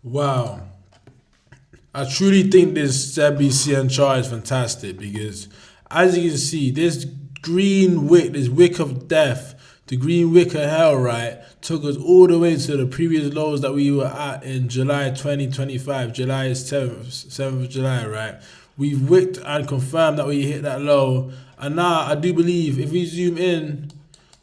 Wow. I truly think this Zbcn chart is fantastic because, as you can see, this green wick, this wick of death, the green wick of hell, right, took us all the way to the previous lows that we were at in July 2025, July 7th of July, right? We've wicked and confirmed that we hit that low. And now I do believe if we zoom in,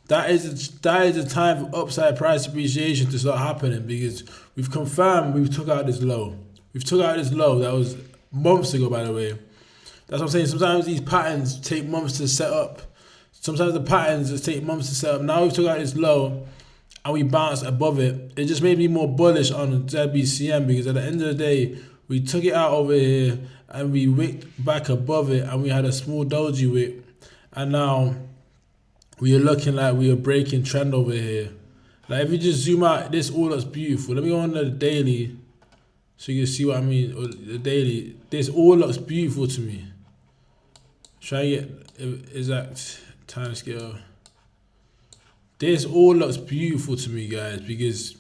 that is a time for upside price appreciation to start happening because we've confirmed we've took out this low. We've took out this low that was months ago, by the way. That's what I'm saying. Sometimes these patterns take months to set up. Sometimes the patterns just take months to set up. Now we've took out this low and we bounced above it. It just made me more bullish on Zbcn because at the end of the day, we took it out over here and we wicked back above it and we had a small doji wick. And now we are looking like we are breaking trend over here. Like if you just zoom out, this all looks beautiful. Let me go on to the daily so you can see what I mean. Or the daily, this all looks beautiful to me. Try and get exact time scale. This all looks beautiful to me, guys, because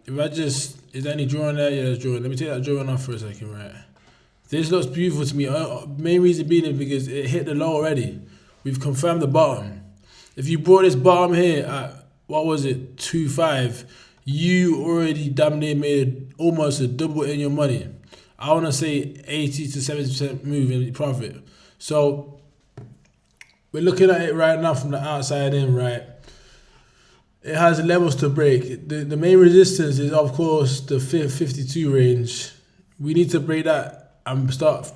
if I just, is there any drawing there? Yeah, there's drawing. Let me take that drawing off for a second, right? This looks beautiful to me. Main reason being is because it hit the low already. We've confirmed the bottom. If you brought this bottom here at, what was it, 2.5, you already damn near made almost a double in your money. I want to say 80 to 70% move in profit. So we're looking at it right now from the outside in, right? It has levels to break. The main resistance is, of course, the 52 range. We need to break that and start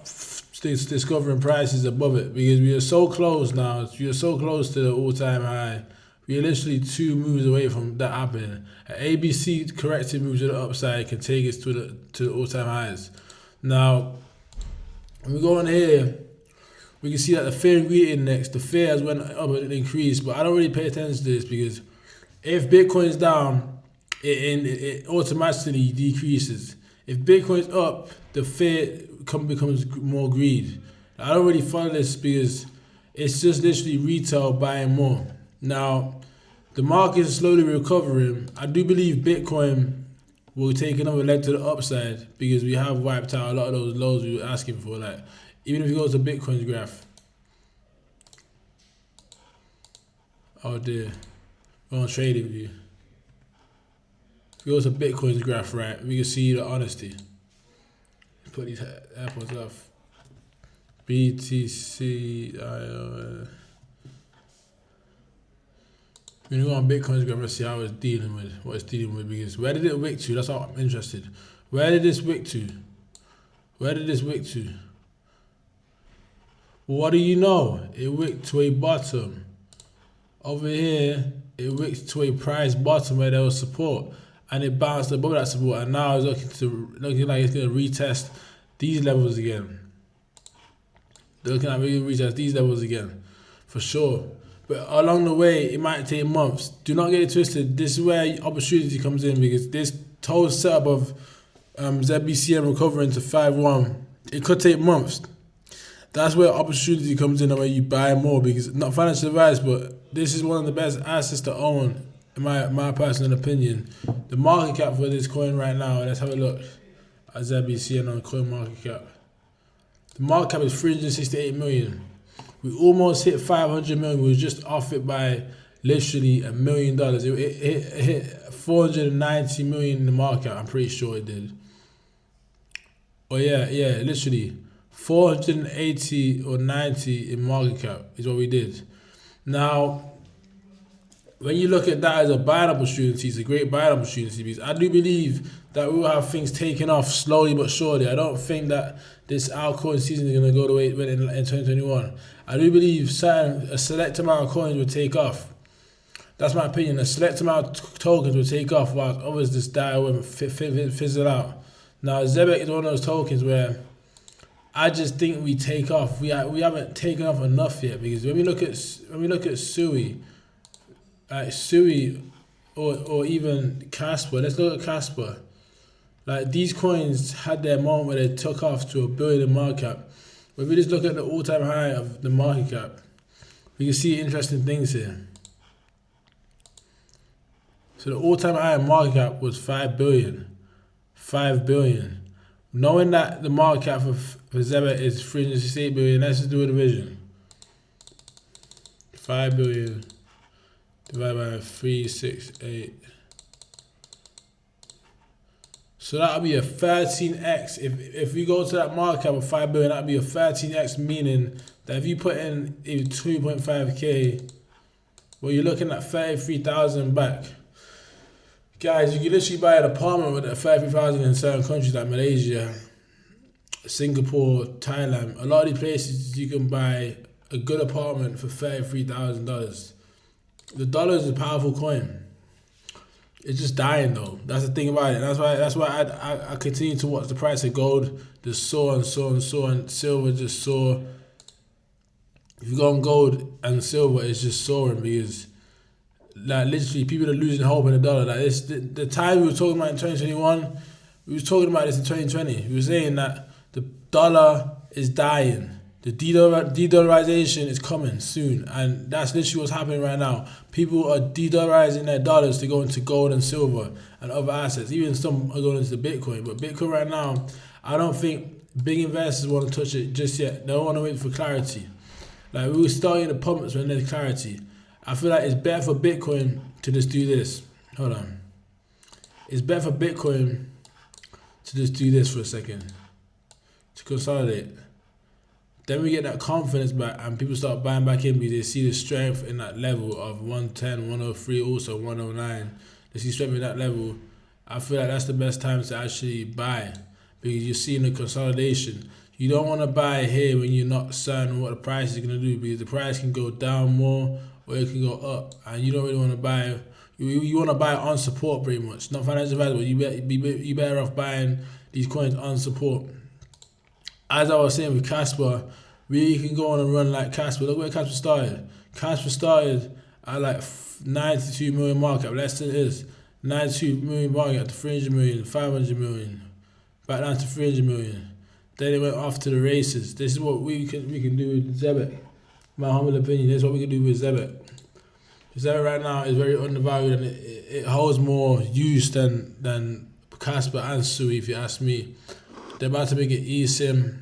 discovering prices above it because we are so close now. We are so close to the all-time high. We are literally 2 moves away from that happening. An ABC corrective move to the upside can take us to the all-time highs. Now, when we go on here, we can see that the fear and greed index, the fear has went up and increased, but I don't really pay attention to this because if Bitcoin's down, it automatically decreases. If Bitcoin's up, the fear becomes more greed. I don't really follow this because it's just literally retail buying more. Now, the market is slowly recovering. I do believe Bitcoin will take another leg to the upside because we have wiped out a lot of those lows we were asking for. Like, even if you go to Bitcoin's graph. Oh dear. We're on trading view. If you go to Bitcoin's graph, right, we can see the honesty. Put these AirPods off. BTC. We're gonna go on Bitcoin's graph and see how it's dealing with, what it's dealing with, because where did it wick to? That's how I'm interested. Where did this wick to? Where did this wick to? Well, what do you know? It wicked to a bottom. Over here, it wicked to a price bottom where there was support, and it bounced above that support, and now it's looking like it's gonna retest these levels again. They're looking like we're gonna retest these levels again, for sure. But along the way, it might take months. Do not get it twisted. This is where opportunity comes in because this total setup of Zbcn recovering to 5.1, it could take months. That's where opportunity comes in and where you buy more because, not financial advice, but this is one of the best assets to own, in my personal opinion. The market cap for this coin right now, let's have a look at Zbcn on coin market cap. The market cap is 368 million. We almost hit 500 million. We were just off it by literally $1 million. It hit 490 million in the market cap. I'm pretty sure it did. Oh yeah, literally 480 or 90 in market cap is what we did. Now, when you look at that as a buying opportunity, it's a great buying opportunity because I do believe that we will have things taking off slowly but surely. I don't think that this altcoin season is going to go the way it went in 2021. I do believe a select amount of coins will take off. That's my opinion. A select amount of tokens will take off while others just die away and fizzle out. Now, Zebec is one of those tokens where I just think we take off. We haven't taken off enough yet because when we look at Sui, or even Casper. Let's look at Casper. Like these coins had their moment where they took off to $1 billion in market cap. When we just look at the all-time high of the market cap, we can see interesting things here. So the all-time high in market cap was $5 billion. 5 billion. Knowing that the market cap for Zebec is 368 billion, let's just do a division. 5 billion divided by 368. So that'll be a 13x. If we go to that market cap of 5 billion, that'll be a 13x, meaning that if you put in 2.5k, well, you're looking at 33,000 back. Guys, you can literally buy an apartment with 33,000 in certain countries like Malaysia, Singapore, Thailand. A lot of these places you can buy a good apartment for $33,000. The dollar is a powerful coin. It's just dying though. That's the thing about it. That's why I continue to watch the price of gold just soar and soar and soar, and silver just soar. If you go on gold and silver, it's just soaring because like literally people are losing hope in the dollar. Like this, the time we were talking about in 2021, we was talking about this in 2020. We were saying that the dollar is dying. The de-dollarization is coming soon, and that's literally what's happening right now. People are de-dollarizing their dollars to go into gold and silver and other assets. Even some are going into the Bitcoin. But Bitcoin right now, I don't think big investors want to touch it just yet. They don't want to wait for clarity. Like we were starting the pumps when there's clarity. I feel like it's better for Bitcoin to just do this. Hold on. It's better for Bitcoin to just do this for a second. To consolidate. Then we get that confidence back and people start buying back in because they see the strength in that level of 110, 103, also 109. They see strength in that level. I feel like that's the best time to actually buy because you're seeing the consolidation. You don't want to buy here when you're not certain what the price is going to do because the price can go down more or it can go up, and you don't really want to buy. You want to buy on support pretty much. Not financial advice, but you better off buying these coins on support. As I was saying with Casper, we can go on and run like Casper. Look where Casper started. Casper started at like 92 million market cap. Less than it is. 92 million market cap to 300 million, 500 million, back down to 300 million. Then it went off to the races. This is what we can do with Zebec. My humble opinion, this is what we can do with Zebec. Zebec right now is very undervalued and it holds more use than Casper and Sui, if you ask me. They're about to make it eSIM.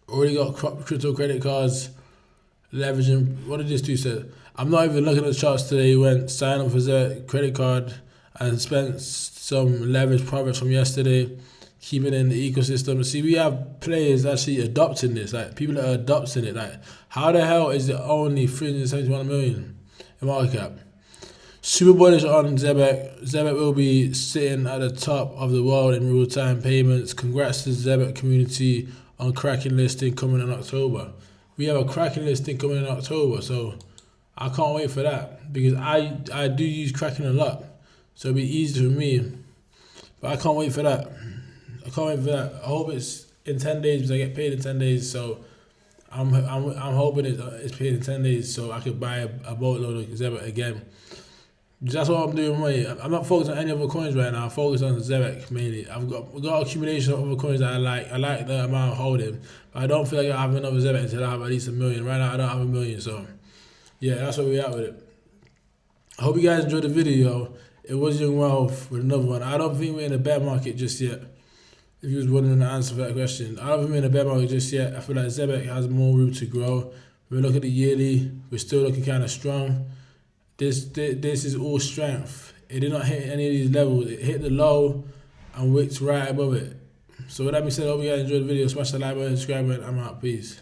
Already got crypto credit cards, leveraging. What did this do? Say, I'm not even looking at the charts today. He went sign up for their credit card and spent some leverage profits from yesterday, keeping it in the ecosystem. See, we have players actually adopting this. Like people that are adopting it. Like, how the hell is it only 371 million in market cap? Super bullish on Zebec. Zebec will be sitting at the top of the world in real-time payments. Congrats to the Zebec community on Kraken listing coming in October. We have a Kraken listing coming in October, so I can't wait for that because I do use Kraken a lot, so it'll be easy for me. But I can't wait for that. I can't wait for that. I hope it's in 10 days because I get paid in 10 days, so I'm hoping it's paid in 10 days so I could buy a boatload of Zebec again. That's what I'm doing money. I'm not focused on any other coins right now. I'm focused on Zebec mainly. I've got accumulation of other coins that I like. I like the amount of holding, but I don't feel like I have another Zebec until I have at least 1 million. Right now I don't have 1 million, so yeah, that's where we're at with it. I hope you guys enjoyed the video. It was Young Wealth with another one. I don't think we're in a bear market just yet. If you was wondering the answer for that question, I don't think we're in a bear market just yet. I feel like Zebec has more room to grow. When we look at the yearly, we're still looking kind of strong. This is all strength. It did not hit any of these levels. It hit the low and wicked right above it. So with that being said, I hope you guys enjoyed the video. Smash the like button, subscribe button. I'm out. Peace.